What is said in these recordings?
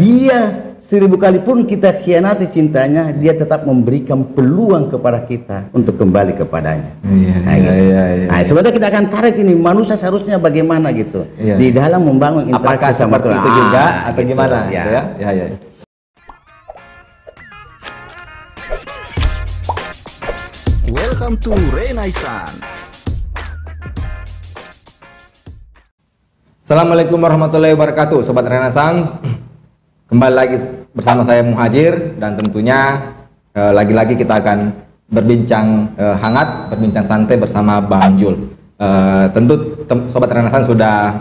Dia 1000 kali pun kita khianati cintanya, dia tetap memberikan peluang kepada kita untuk kembali kepadanya. Nah, sebenarnya kita akan tarik ini manusia seharusnya bagaimana gitu di dalam membangun interaksi sama Tuhan. Itu juga atau gitu, gimana? Ya. Gitu ya. Welcome to Renaissance. Assalamualaikum warahmatullahi wabarakatuh, Sobat Renaissance. Kembali lagi bersama saya Muhajir, dan tentunya lagi-lagi kita akan berbincang hangat, berbincang santai bersama Bang Jul. Tentu Sobat Renaissance sudah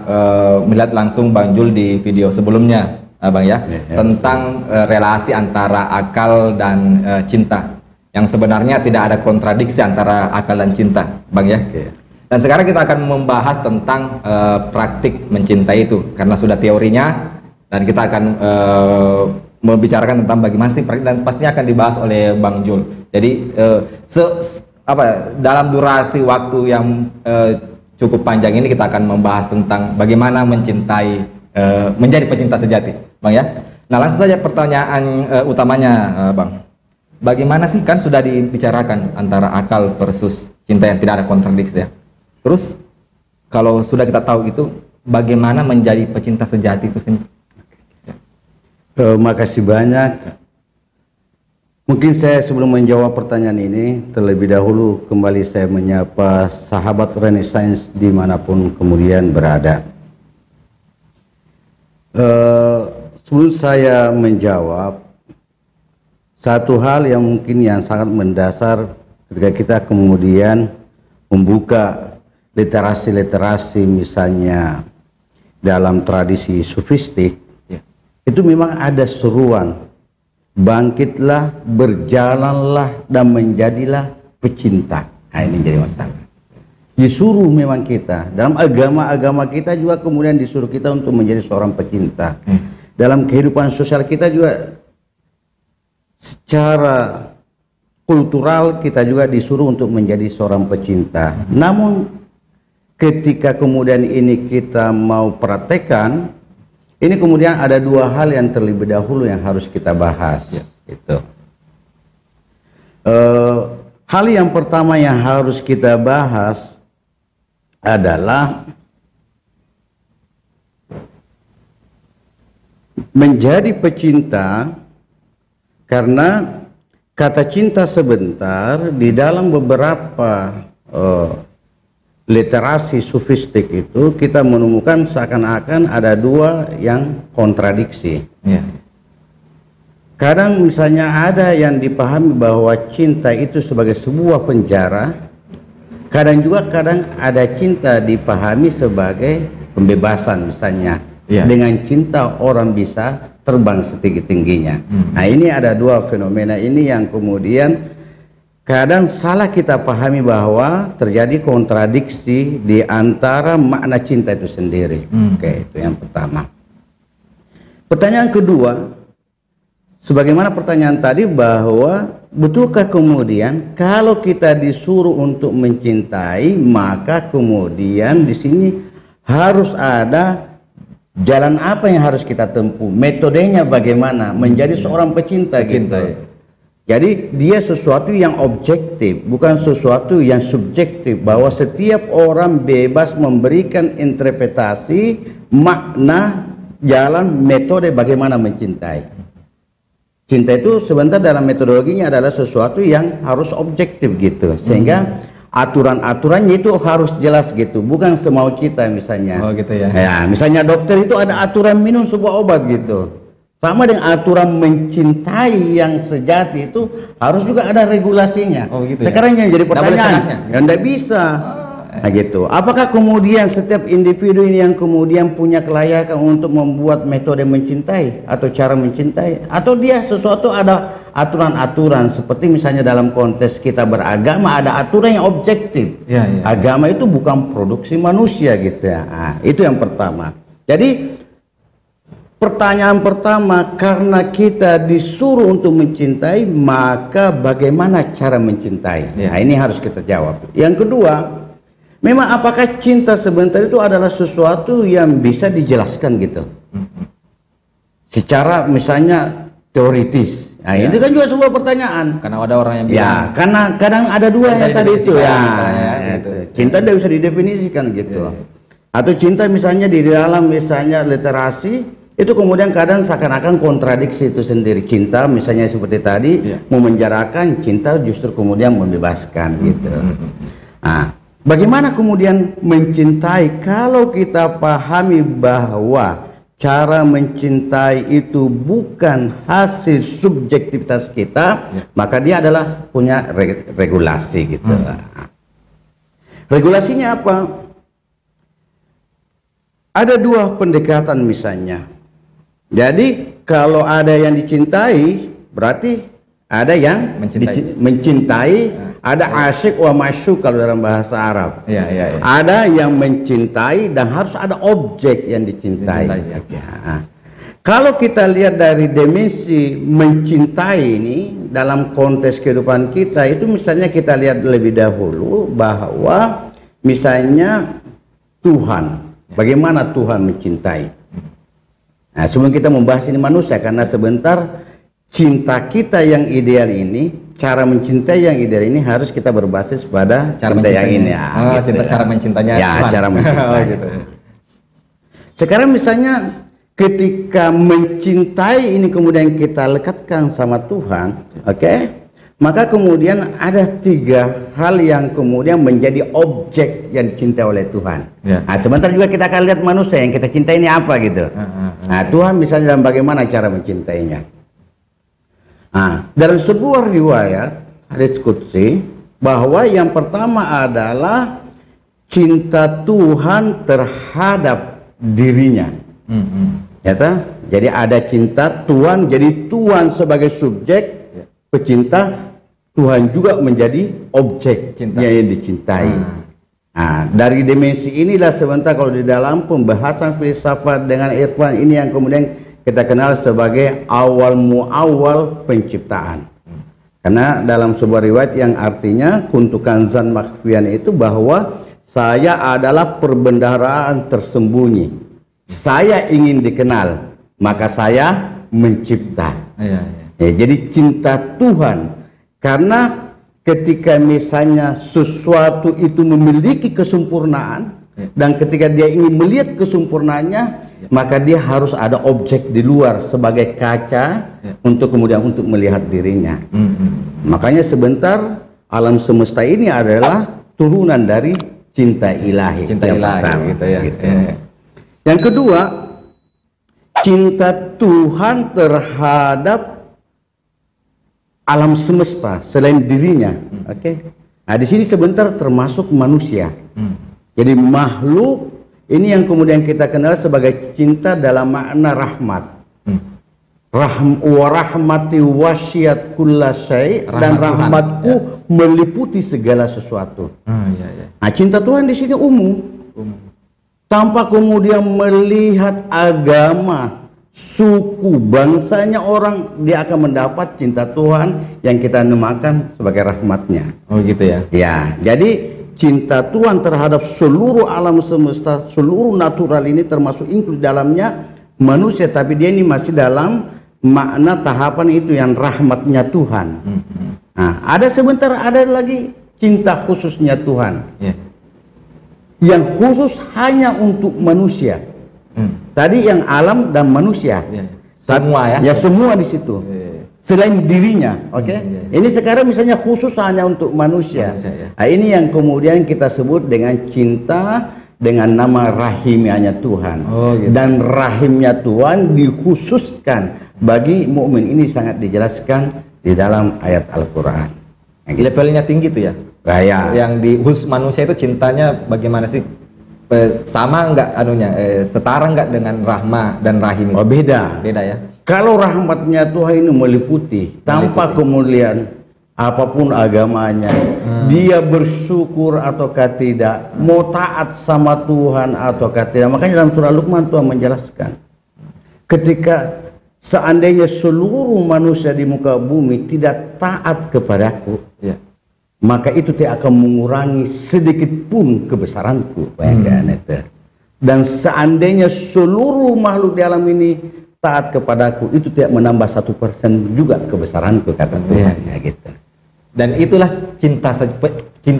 melihat langsung Bang Jul di video sebelumnya, Bang ya, tentang relasi antara akal dan cinta, yang sebenarnya tidak ada kontradiksi antara akal dan cinta, Bang ya. Dan sekarang kita akan membahas tentang praktik mencintai itu, karena sudah teorinya, dan kita akan membicarakan tentang bagaimana sih praktik, dan pastinya akan dibahas oleh Bang Jul. Jadi dalam durasi waktu yang cukup panjang ini kita akan membahas tentang bagaimana mencintai, menjadi pecinta sejati, Bang ya. Nah, langsung saja pertanyaan utamanya, Bang. Bagaimana sih, kan sudah dibicarakan antara akal versus cinta yang tidak ada kontradiksi ya. Terus kalau sudah kita tahu itu, bagaimana menjadi pecinta sejati itu sendiri? Makasih banyak. Mungkin saya sebelum menjawab pertanyaan ini, terlebih dahulu kembali saya menyapa sahabat Renaissance dimanapun kemudian berada. Sebelum saya menjawab, satu hal yang mungkin yang sangat mendasar ketika kita kemudian membuka literasi-literasi misalnya dalam tradisi sufistik, itu memang ada seruan, bangkitlah, berjalanlah, dan menjadilah pecinta. Nah, ini jadi masalah. Disuruh memang kita, dalam agama-agama kita juga kemudian disuruh kita untuk menjadi seorang pecinta. Dalam kehidupan sosial kita juga secara kultural kita juga disuruh untuk menjadi seorang pecinta. Namun ketika kemudian ini kita mau praktekkan, ini kemudian ada dua hal yang terlebih dahulu yang harus kita bahas. Gitu. Hal yang pertama yang harus kita bahas adalah menjadi pecinta, karena kata cinta sebentar di dalam beberapa literasi sufistik itu kita menemukan seakan-akan ada dua yang kontradiksi. Kadang misalnya ada yang dipahami bahwa cinta itu sebagai sebuah penjara, kadang ada cinta dipahami sebagai pembebasan misalnya. Dengan cinta orang bisa terbang setinggi-tingginya. Nah, ini ada dua fenomena ini yang kemudian kadang salah kita pahami bahwa terjadi kontradiksi di antara makna cinta itu sendiri. Oke, itu yang pertama. Pertanyaan kedua, sebagaimana pertanyaan tadi, bahwa betulkah kemudian kalau kita disuruh untuk mencintai, maka kemudian di sini harus ada jalan apa yang harus kita tempuh, metodenya bagaimana menjadi seorang pecinta gitu. Jadi dia sesuatu yang objektif, bukan sesuatu yang subjektif, bahwa setiap orang bebas memberikan interpretasi, makna, jalan, metode bagaimana mencintai. Cinta itu sebentar dalam metodologinya adalah sesuatu yang harus objektif gitu, sehingga aturan-aturannya itu harus jelas gitu, bukan semau kita misalnya. Oh gitu ya. Ya, misalnya dokter itu ada aturan minum sebuah obat gitu. Sama dengan aturan mencintai yang sejati itu harus juga ada regulasinya. Oh, gitu sekarang ya? Yang jadi pertanyaan, yang tidak bisa. Nah gitu. Apakah kemudian setiap individu ini yang kemudian punya kelayakan untuk membuat metode mencintai atau cara mencintai, atau dia sesuatu ada aturan-aturan seperti misalnya dalam konteks kita beragama ada aturan yang objektif. Agama itu bukan produksi manusia gitu ya. Nah, itu yang pertama. Jadi pertanyaan pertama, karena kita disuruh untuk mencintai, maka bagaimana cara mencintai? Nah, ini harus kita jawab. Yang kedua, memang apakah cinta sebentar itu adalah sesuatu yang bisa dijelaskan gitu? secara misalnya teoritis. Nah, itu kan juga sebuah pertanyaan. Karena ada orang yang bilang, Ya, karena kadang ada dua yang tadi itu ya. gitu. Cinta tidak bisa didefinisikan gitu. Atau cinta misalnya di dalam misalnya literasi itu kemudian kadang seakan-akan kontradiksi itu sendiri. Cinta misalnya seperti tadi memenjarakan, cinta justru kemudian membebaskan gitu. Nah, bagaimana kemudian mencintai kalau kita pahami bahwa cara mencintai itu bukan hasil subjektivitas kita, maka dia adalah punya regulasi gitu. Regulasinya apa? Ada dua pendekatan misalnya. Jadi kalau ada yang dicintai, berarti ada yang mencintai. Ada asyik wa masyuk kalau dalam bahasa Arab. Ada yang mencintai dan harus ada objek yang dicintai. Kalau kita lihat dari dimensi mencintai ini dalam konteks kehidupan kita, itu misalnya kita lihat lebih dahulu bahwa misalnya Tuhan, bagaimana Tuhan mencintai. Nah, sebelum kita membahas ini manusia, karena sebentar cinta kita yang ideal ini, cara mencintai yang ideal ini harus kita berbasis pada cara cinta yang ini. Cara mencintanya. Ya, cara mencintai. Gitu. Sekarang misalnya ketika mencintai ini kemudian kita lekatkan sama Tuhan, oke? Maka kemudian ada tiga hal yang kemudian menjadi objek yang dicintai oleh Tuhan. Nah, sebentar juga kita akan lihat manusia yang kita cintai ini apa gitu. Nah, Tuhan misalnya dalam bagaimana cara mencintainya. Nah, dalam sebuah riwayat hadits qudsi bahwa yang pertama adalah cinta Tuhan terhadap dirinya. Ya, jadi ada cinta Tuhan, jadi Tuhan sebagai subjek pecinta, Tuhan juga menjadi objek yang dicintai. Nah, dari dimensi inilah sebentar kalau di dalam pembahasan filsafat dengan irfan ini yang kemudian kita kenal sebagai awal muawal penciptaan. Karena dalam sebuah riwayat yang artinya kuntu kanzan makhfiyan itu bahwa saya adalah perbendaharaan tersembunyi. Saya ingin dikenal, maka saya mencipta. Jadi cinta Tuhan, karena ketika misalnya sesuatu itu memiliki kesempurnaan, dan ketika dia ingin melihat kesempurnaannya, maka dia harus ada objek di luar sebagai kaca untuk kemudian untuk melihat dirinya. Makanya sebentar alam semesta ini adalah turunan dari cinta ilahi. Cinta ilahi pertama, gitu ya. Gitu. Yang kedua, cinta Tuhan terhadap alam semesta selain dirinya. Oke. Nah, di sini sebentar termasuk manusia. Jadi makhluk ini yang kemudian kita kenal sebagai cinta dalam makna rahmat. Rahmati wasiat kulla syai, dan rahmatku meliputi segala sesuatu. Nah, cinta Tuhan di sini umum. Tanpa kemudian melihat agama, suku, bangsanya orang, dia akan mendapat cinta Tuhan yang kita namakan sebagai rahmatnya. Oh gitu ya. Ya, jadi cinta Tuhan terhadap seluruh alam semesta, seluruh natural ini termasuk inklusi dalamnya manusia, tapi dia ini masih dalam makna tahapan itu yang rahmatnya Tuhan. Nah, ada sebentar ada lagi cinta khususnya Tuhan. Yang khusus hanya untuk manusia. Tadi yang alam dan manusia. Semua ya. Ya semua di situ. Selain dirinya, oke? Ini sekarang misalnya khusus hanya untuk manusia. Nah, ini yang kemudian kita sebut dengan cinta dengan nama rahimnya Tuhan. Gitu. Dan rahimnya Tuhan dikhususkan bagi mukmin, ini sangat dijelaskan di dalam ayat Al-Qur'an. Gitu. Levelnya tinggi tuh ya. Yang di khusus manusia itu cintanya bagaimana sih? Sama enggak anunya? Setara enggak dengan rahmah dan rahim? Oh, beda. Beda ya. Kalau rahmatnya Tuhan ini meliputi tanpa kemuliaan apapun agamanya, dia bersyukur ataukah tidak, mau taat sama Tuhan ataukah tidak. Makanya dalam surah Luqman Tuhan menjelaskan, ketika seandainya seluruh manusia di muka bumi tidak taat kepadaku, maka itu tidak akan mengurangi sedikit pun kebesaranku. Bayangkan itu. Dan seandainya seluruh makhluk di alam ini taat kepadaku itu tidak menambah 1% juga kebesaranku, kata Tuhan. Ya, gitu. Dan itulah cinta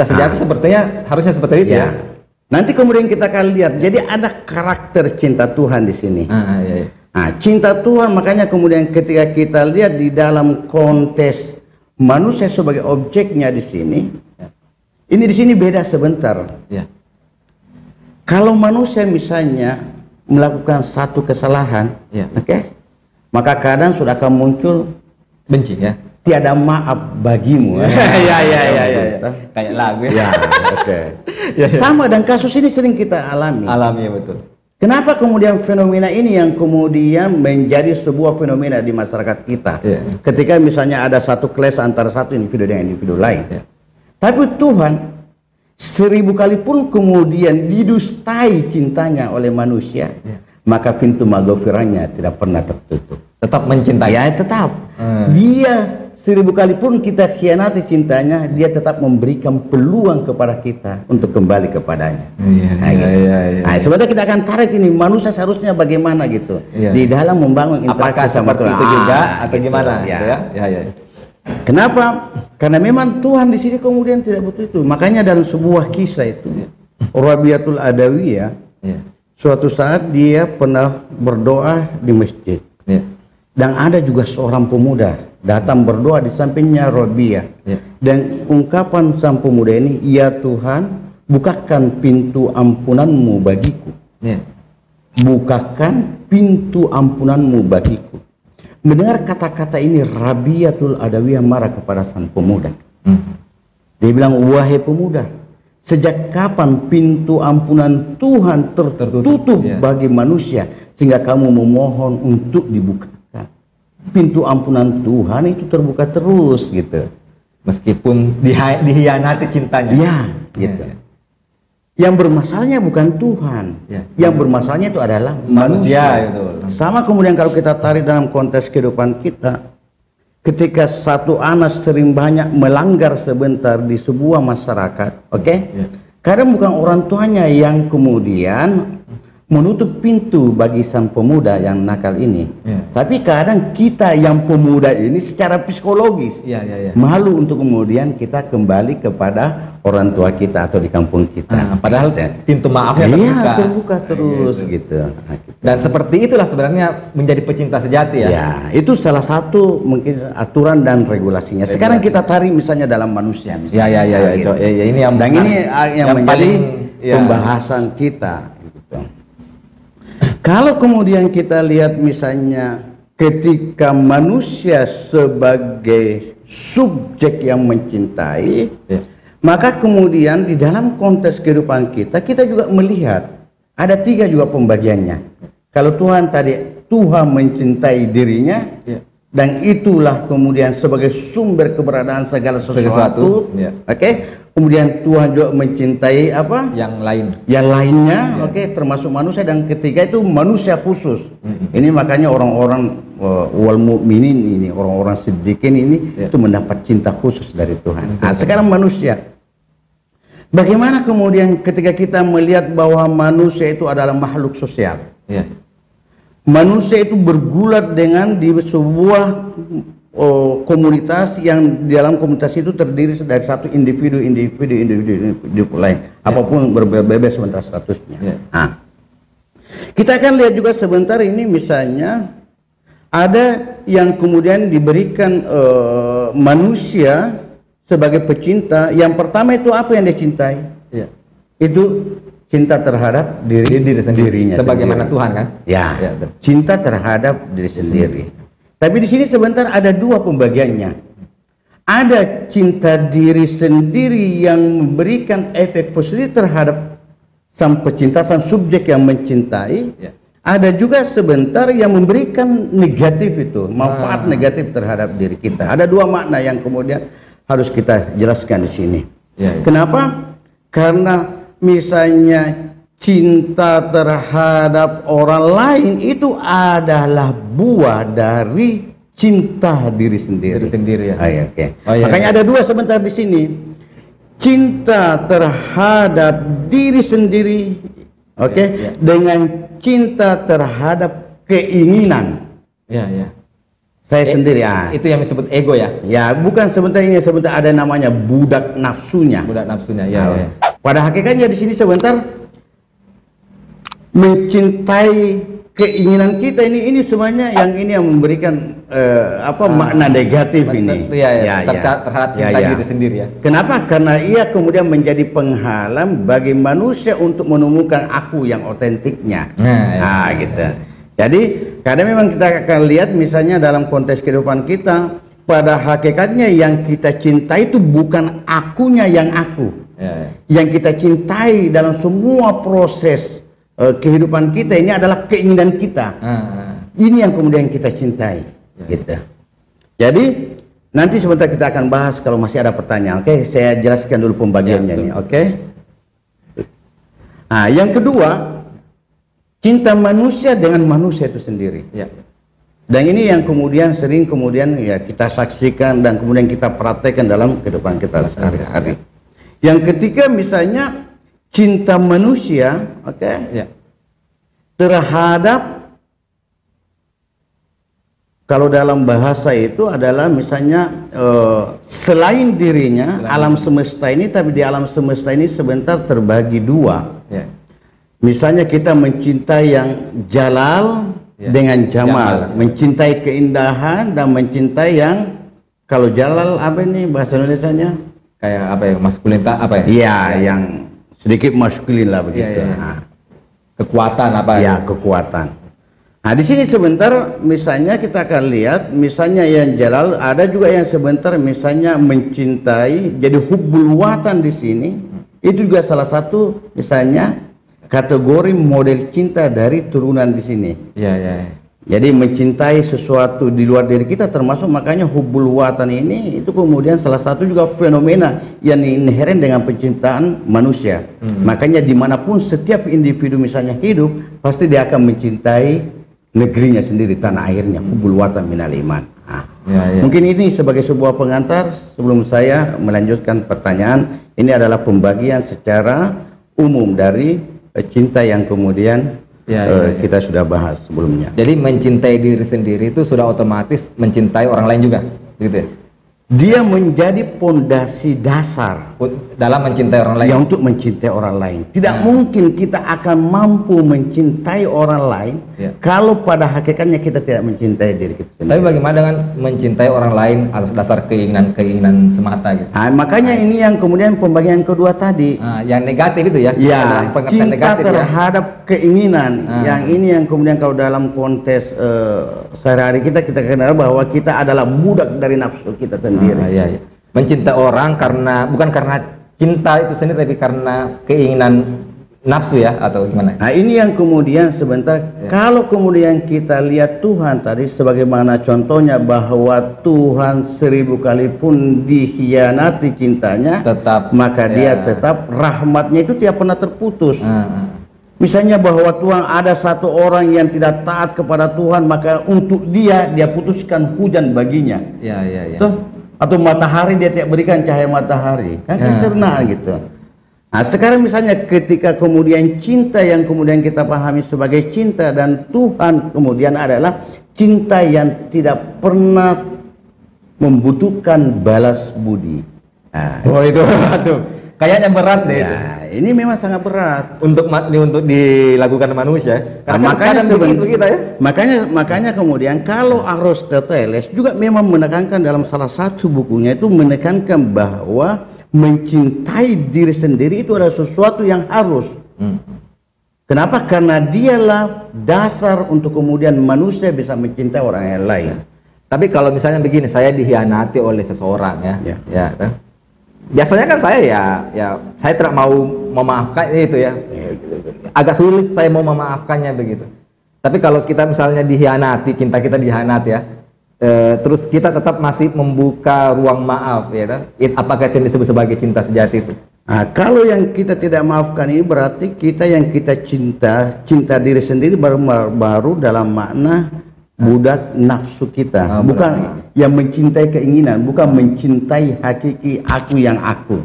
sejati sepertinya harusnya seperti itu ya. Nanti kemudian kita akan lihat. Jadi ada karakter cinta Tuhan di sini. Nah, cinta Tuhan, makanya kemudian ketika kita lihat di dalam konteks manusia sebagai objeknya di sini, ini di sini beda sebentar. Kalau manusia misalnya melakukan satu kesalahan, oke, maka kadang sudah akan muncul benci ya. Tiada maaf bagimu. Kayak lagu ya. Sama, dan kasus ini sering kita alami. Ya, betul. Kenapa kemudian fenomena ini yang kemudian menjadi sebuah fenomena di masyarakat kita? Ketika misalnya ada satu kelas antara satu individu dengan individu lain. Tapi Tuhan 1000 kali pun kemudian didustai cintanya oleh manusia, maka pintu maghfirahnya tidak pernah tertutup. Tetap mencintai. Ya, tetap. Dia 1000 kali pun kita khianati cintanya, dia tetap memberikan peluang kepada kita untuk kembali kepadanya. Nah, sebenarnya kita akan tarik ini manusia seharusnya bagaimana gitu di dalam membangun interaksi sama Tuhan. Itu juga atau gitu. gimana? Kenapa? Karena memang Tuhan di sini kemudian tidak butuh itu. Makanya dalam sebuah kisah itu, Rabiatul Adawiyah, suatu saat dia pernah berdoa di masjid. Dan ada juga seorang pemuda datang berdoa di sampingnya Rabiah. Dan ungkapan sang pemuda ini, ya Tuhan, bukakan pintu ampunanmu bagiku. Bukakan pintu ampunanmu bagiku. Mendengar kata-kata ini, Rabiatul Adawiyah marah kepada sang pemuda. Dia bilang, wahai pemuda, sejak kapan pintu ampunan Tuhan tertutup bagi manusia sehingga kamu memohon untuk dibukakan? Pintu ampunan Tuhan itu terbuka terus gitu. Meskipun dihianati cintanya. Ya, gitu. Yang bermasalahnya bukan Tuhan. Yang bermasalahnya itu adalah manusia. Sama kemudian kalau kita tarik dalam konteks kehidupan kita, ketika satu anak sering banyak melanggar sebentar di sebuah masyarakat, kadang bukan orang tuanya yang kemudian menutup pintu bagi sang pemuda yang nakal ini, tapi kadang kita yang pemuda ini secara psikologis malu untuk kemudian kita kembali kepada orang tua kita atau di kampung kita. Padahal pintu maafnya terbuka terus gitu. Dan seperti itulah sebenarnya menjadi pecinta sejati ya. Ya, itu salah satu mungkin aturan dan regulasinya. Sekarang kita tarik misalnya dalam manusia. Misalnya, ini yang dan ini yang menjadi pembahasan kita. Kalau kemudian kita lihat misalnya ketika manusia sebagai subjek yang mencintai, maka kemudian di dalam konteks kehidupan kita juga melihat ada 3 juga pembagiannya. Kalau Tuhan tadi, Tuhan mencintai dirinya, dan itulah kemudian sebagai sumber keberadaan segala sesuatu. Kemudian Tuhan juga mencintai apa? Yang lainnya, termasuk manusia, dan ketiga itu manusia khusus. Ini makanya orang-orang wal mukminin ini, orang-orang siddiqin ini itu mendapat cinta khusus dari Tuhan. Nah, sekarang manusia. Bagaimana kemudian ketika kita melihat bahwa manusia itu adalah makhluk sosial? Manusia itu bergulat dengan di sebuah komunitas yang di dalam komunitas itu terdiri dari satu individu lain, apapun berbeda sebentar statusnya. Nah, kita akan lihat juga sebentar ini misalnya ada yang kemudian diberikan manusia sebagai pecinta. Yang pertama itu apa yang dia cintai? Itu cinta terhadap dirinya sebagaimana sendiri. Tuhan kan? Cinta terhadap diri sendiri. Tapi di sini sebentar ada 2 pembagiannya. Ada cinta diri sendiri yang memberikan efek positif terhadap sang pecinta, sang subjek yang mencintai. Ada juga sebentar yang memberikan negatif itu, manfaat negatif terhadap diri kita. Ada 2 makna yang kemudian harus kita jelaskan di sini. Kenapa? Karena misalnya cinta terhadap orang lain itu adalah buah dari cinta diri sendiri. Makanya ada 2 sebentar di sini. Cinta terhadap diri sendiri, dengan cinta terhadap keinginan. Iya, iya. Saya sendiri ya. Itu yang disebut ego ya. Ya, bukan sebentar ini, sebentar ada namanya budak nafsunya. Budak nafsunya, ya, Nah, ya. pada hakikatnya di sini sebentar mencintai keinginan kita ini semuanya yang ini yang memberikan makna negatif ini. Iya, terhadap cinta diri sendiri ya. Kenapa? Karena ia kemudian menjadi penghalang bagi manusia untuk menemukan aku yang otentiknya. Nah, gitu. Jadi kadang memang kita akan lihat misalnya dalam konteks kehidupan kita, pada hakikatnya yang kita cintai itu bukan akunya yang aku. Yang kita cintai dalam semua proses kehidupan kita ini adalah keinginan kita. Ini yang kemudian kita cintai. Gitu. Jadi nanti sebentar kita akan bahas kalau masih ada pertanyaan. Oke, saya jelaskan dulu pembagiannya nih. Oke. Nah, yang kedua, cinta manusia dengan manusia itu sendiri. Dan ini yang kemudian sering kemudian ya kita saksikan dan kemudian kita praktekkan dalam kehidupan kita sehari-hari. Yang ketiga misalnya cinta manusia, terhadap, kalau dalam bahasa itu adalah misalnya selain dirinya, alam semesta ini, tapi di alam semesta ini sebentar terbagi dua. Misalnya kita mencintai yang jalal dengan jamal, mencintai keindahan dan mencintai yang, kalau jalal apa ini bahasa Indonesianya? Kayak apa ya, maskulin apa ya? Iya, yang sedikit maskulin lah begitu. Nah, kekuatan apa ya? Kekuatan. Nah, di sini sebentar misalnya kita akan lihat misalnya yang jalal, ada juga yang sebentar misalnya mencintai, jadi hubbul watan di sini itu juga salah satu misalnya kategori model cinta dari turunan di sini. Jadi mencintai sesuatu di luar diri kita, termasuk makanya hubbul watan ini itu kemudian salah satu juga fenomena yang inheren dengan pencintaan manusia. Makanya dimanapun setiap individu misalnya hidup, pasti dia akan mencintai negerinya sendiri, tanah airnya. Hubbul watan minal iman. Mungkin ini sebagai sebuah pengantar sebelum saya melanjutkan pertanyaan. Ini adalah pembagian secara umum dari cinta yang kemudian kita sudah bahas sebelumnya. Jadi mencintai diri sendiri itu sudah otomatis mencintai orang lain juga, gitu ya? Dia menjadi pondasi dasar dalam mencintai orang lain. Ya, untuk mencintai orang lain. Tidak mungkin kita akan mampu mencintai orang lain kalau pada hakikatnya kita tidak mencintai diri kita sendiri. Tapi bagaimana dengan mencintai orang lain atas dasar keinginan semata gitu? Makanya ini yang kemudian pembagian kedua tadi. Yang negatif itu ya? Ya, cinta terhadap keinginan. Yang ini yang kemudian kalau dalam konteks sehari-hari kita kenal bahwa kita adalah budak dari nafsu kita sendiri. Mencintai orang bukan karena cinta itu sendiri, tapi karena keinginan nafsu ya, atau gimana? Nah, ini yang kemudian sebentar kalau kemudian kita lihat Tuhan tadi sebagaimana contohnya bahwa Tuhan 1000 kali pun dikhianati cintanya, maka dia tetap rahmatnya itu tidak pernah terputus. Misalnya bahwa Tuhan ada satu orang yang tidak taat kepada Tuhan, maka untuk dia putuskan hujan baginya. Atau matahari dia tidak berikan cahaya matahari. Kan kesernaan gitu. Nah, sekarang misalnya ketika kemudian cinta yang kemudian kita pahami sebagai cinta dan Tuhan kemudian adalah cinta yang tidak pernah membutuhkan balas budi. Nah, itu aduh. Kayaknya berat deh. Ini memang sangat berat untuk dilakukan manusia. Karena makanya kemudian kalau Aristoteles juga memang menekankan dalam salah satu bukunya itu menekankan bahwa mencintai diri sendiri itu adalah sesuatu yang harus. Kenapa? Karena dialah dasar untuk kemudian manusia bisa mencintai orang yang lain. Tapi kalau misalnya begini, saya dikhianati oleh seseorang biasanya kan saya saya tidak mau memaafkan itu ya. Agak sulit saya mau memaafkannya begitu. Tapi kalau kita misalnya dikhianati, cinta kita dikhianati terus kita tetap masih membuka ruang maaf apakah itu disebut sebagai cinta sejati itu? Nah, kalau yang kita tidak maafkan ini berarti kita yang kita cinta diri sendiri baru dalam makna budak nafsu kita, bukan yang mencintai keinginan, bukan mencintai hakiki aku yang aku.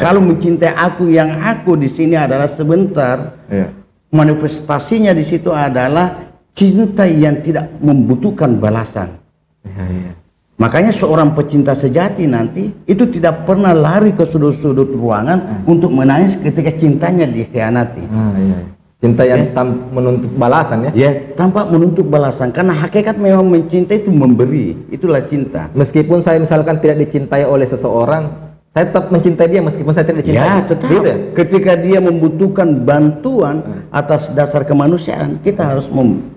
Kalau mencintai aku yang aku di sini adalah sebentar, manifestasinya di situ adalah cinta yang tidak membutuhkan balasan. Iya. Makanya seorang pecinta sejati nanti itu tidak pernah lari ke sudut-sudut ruangan untuk menangis ketika cintanya dikhianati. Iya. Cinta yang menuntut balasan ya? Ya, tanpa menuntut balasan. Karena hakikat memang mencintai itu memberi. Itulah cinta. Meskipun saya misalkan tidak dicintai oleh seseorang, saya tetap mencintai dia meskipun saya tidak dicintai. Ya, tetap. Gitu ya? Ketika dia membutuhkan bantuan atas dasar kemanusiaan, kita harus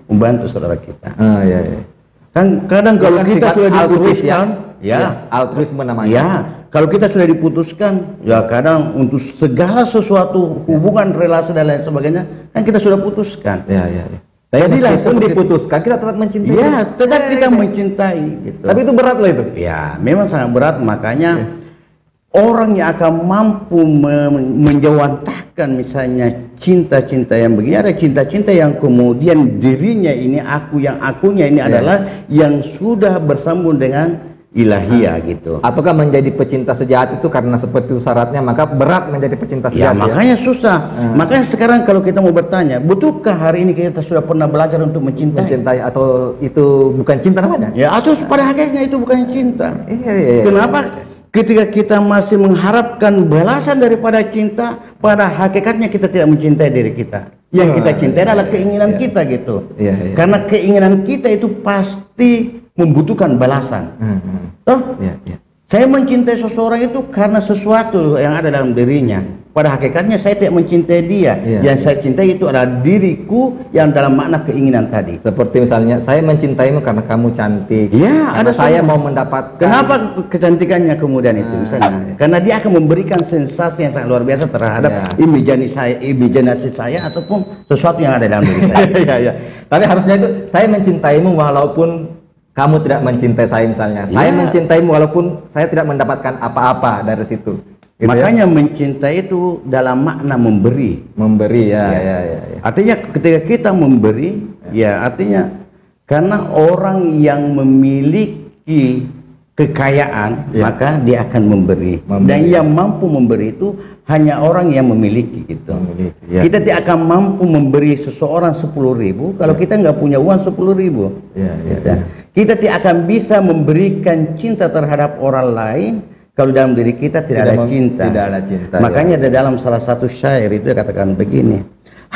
membantu saudara kita. Iya. Kan kadang kalau Bukan kita sifat sudah altruis diputuskan, altruisme namanya. ya, kalau kita sudah diputuskan, ya kadang untuk segala sesuatu hubungan, relasi dan lain sebagainya, kan kita sudah putuskan. Iya. Tapi Jadilah meskipun seperti- diputuskan, kita tetap mencintai. Ya, tetap kita mencintai gitu. Tapi itu berat loh itu. Ya, memang sangat berat, makanya orang yang akan mampu menjawantahkan misalnya cinta-cinta yang begini, ada cinta-cinta yang kemudian dirinya ini, akunya ini adalah yang sudah bersambung dengan ilahiyah gitu. Ataukah menjadi pecinta sejati itu karena seperti itu syaratnya, maka berat menjadi pecinta Ya, sejati. makanya susah. Makanya sekarang kalau kita mau bertanya, betulkah hari ini kita sudah pernah belajar untuk mencintai? Mencintai atau itu bukan cinta namanya? Ya, atau pada hakikatnya itu bukan cinta. Iya. Kenapa? Ketika kita masih mengharapkan balasan daripada cinta, pada hakikatnya kita tidak mencintai diri kita. Yang kita cintai adalah keinginan kita gitu. Iya. Karena keinginan kita itu pasti membutuhkan balasan. Toh? Iya. Saya mencintai seseorang itu karena sesuatu yang ada dalam dirinya. Pada hakikatnya saya tidak mencintai dia. Yang saya cintai itu adalah diriku yang dalam makna keinginan tadi. Seperti misalnya saya mencintaimu karena kamu cantik. Ya, karena ada saya mau mendapatkan. Kenapa kecantikannya kemudian itu misalnya? Karena dia akan memberikan sensasi yang sangat luar biasa terhadap imajinasi saya ataupun sesuatu yang ada dalam diri saya. Iya. Tapi harusnya itu saya mencintaimu walaupun kamu tidak mencintai saya misalnya. Saya mencintaimu walaupun saya tidak mendapatkan apa-apa dari situ. Gitu Makanya mencintai itu dalam makna memberi. Memberi ya. Artinya ketika kita memberi, ya artinya karena orang yang memiliki kekayaan, maka dia akan memberi. Dan yang mampu memberi itu hanya orang yang memiliki gitu. Kita tidak akan mampu memberi seseorang 10.000 kalau kita nggak punya uang 10.000. Kita tidak akan bisa memberikan cinta terhadap orang lain kalau dalam diri kita tidak ada cinta. Tidak ada cinta. Makanya ada dalam salah satu syair itu katakan begini,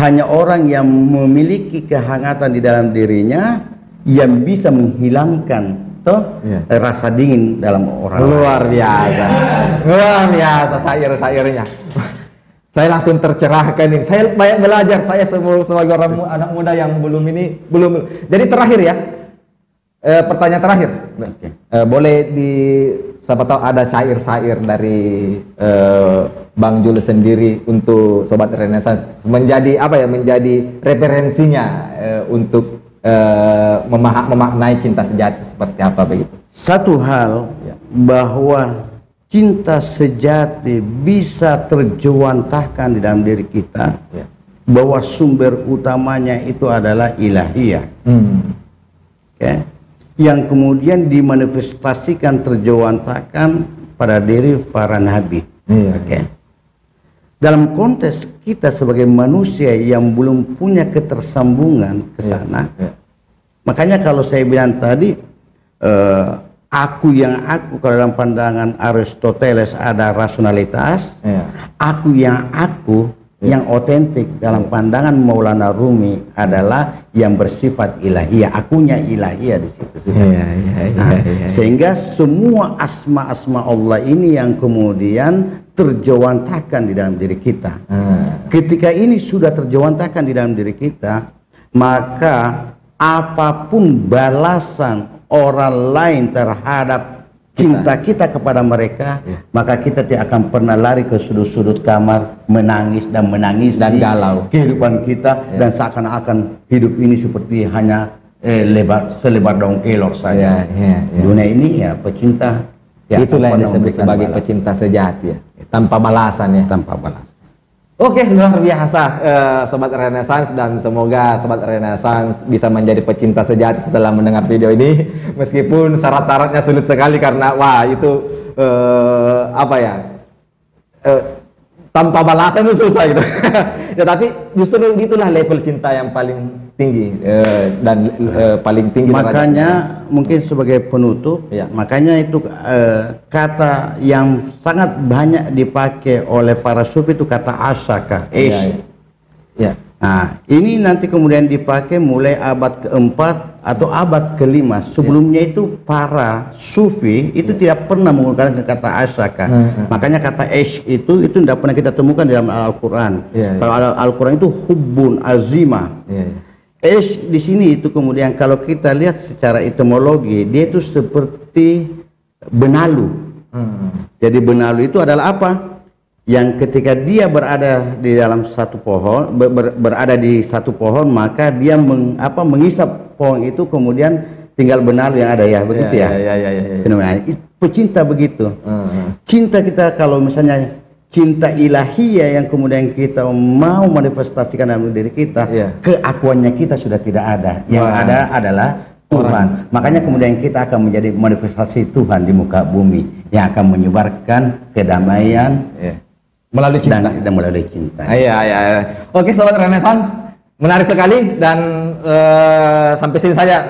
hanya orang yang memiliki kehangatan di dalam dirinya yang bisa menghilangkan rasa dingin dalam orang. Luar biasa syair-syairnya. Saya langsung tercerahkan ini. Saya banyak belajar. Saya sebagai orang anak muda yang belum. Jadi terakhir ya. Pertanyaan terakhir. Boleh siapa tahu ada syair-syair dari Bang Jules sendiri untuk Sobat Renaissance menjadi menjadi referensinya untuk memaknai cinta sejati seperti apa begitu. Satu hal bahwa cinta sejati bisa terjewantahkan di dalam diri kita, bahwa sumber utamanya itu adalah ilahiyah. Yang kemudian dimanifestasikan terjewantahkan pada diri para nabi. Dalam konteks kita sebagai manusia yang belum punya ketersambungan ke sana, makanya kalau saya bilang tadi aku kalau dalam pandangan Aristoteles ada rasionalitas, aku yang otentik dalam pandangan Maulana Rumi adalah yang bersifat ilahiyah, akunya ilahiyah di situ. Sehingga semua asma-asma Allah ini yang kemudian terjewantahkan di dalam diri kita. Ketika ini sudah terjewantahkan di dalam diri kita, maka apapun balasan orang lain terhadap cinta kita kepada mereka, maka kita tidak akan pernah lari ke sudut-sudut kamar menangis dan galau kehidupan kita, dan seakan-akan hidup ini seperti hanya selebar daun kelor saja. Dunia ini pecinta itulah yang disebut sebagai pecinta sejati tanpa balasan tanpa balas. Oke, luar biasa Sobat Renaissance, dan semoga Sobat Renaissance bisa menjadi pecinta sejati setelah mendengar video ini, meskipun syarat-syaratnya sulit sekali karena tanpa balasan itu susah gitu. Ya, tapi justru itulah level cinta yang paling tinggi dan paling tinggi. Makanya mungkin sebagai penutup, ya. Makanya itu kata yang sangat banyak dipakai oleh para sufi itu kata asaka, Ya. Nah, ini nanti kemudian dipakai mulai abad keempat atau abad kelima. Sebelumnya itu para sufi itu tidak pernah menggunakan kata asaka. Makanya kata itu tidak pernah kita temukan dalam Al-Quran. Kalau Al-Quran itu hubbun azima. Di sini itu kemudian kalau kita lihat secara etimologi, dia itu seperti benalu. Jadi benalu itu adalah apa? Yang ketika dia berada di dalam satu pohon, berada di satu pohon, maka dia mengisap pohon itu, kemudian tinggal benalu yang ada, ya begitu ya. Pecinta begitu. Cinta kita, kalau misalnya cinta ilahiyah yang kemudian kita mau manifestasikan dalam diri kita, keakuannya kita sudah tidak ada. Yang ada adalah Tuhan. Makanya kemudian kita akan menjadi manifestasi Tuhan di muka bumi yang akan menyebarkan kedamaian. Melalui cinta. Dan melalui cinta. Iya. Oke, sobat Renaissance, menarik sekali, dan sampai sini saja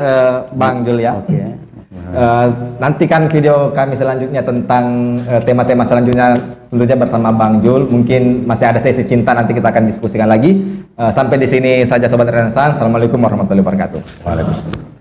Bang Jul ya. Nantikan video kami selanjutnya tentang tema-tema selanjutnya, tentunya bersama Bang Jul. Mungkin masih ada sesi cinta, nanti kita akan diskusikan lagi. Sampai di sini saja sobat Renaissance. Assalamualaikum warahmatullahi wabarakatuh. Waalaikumsalam.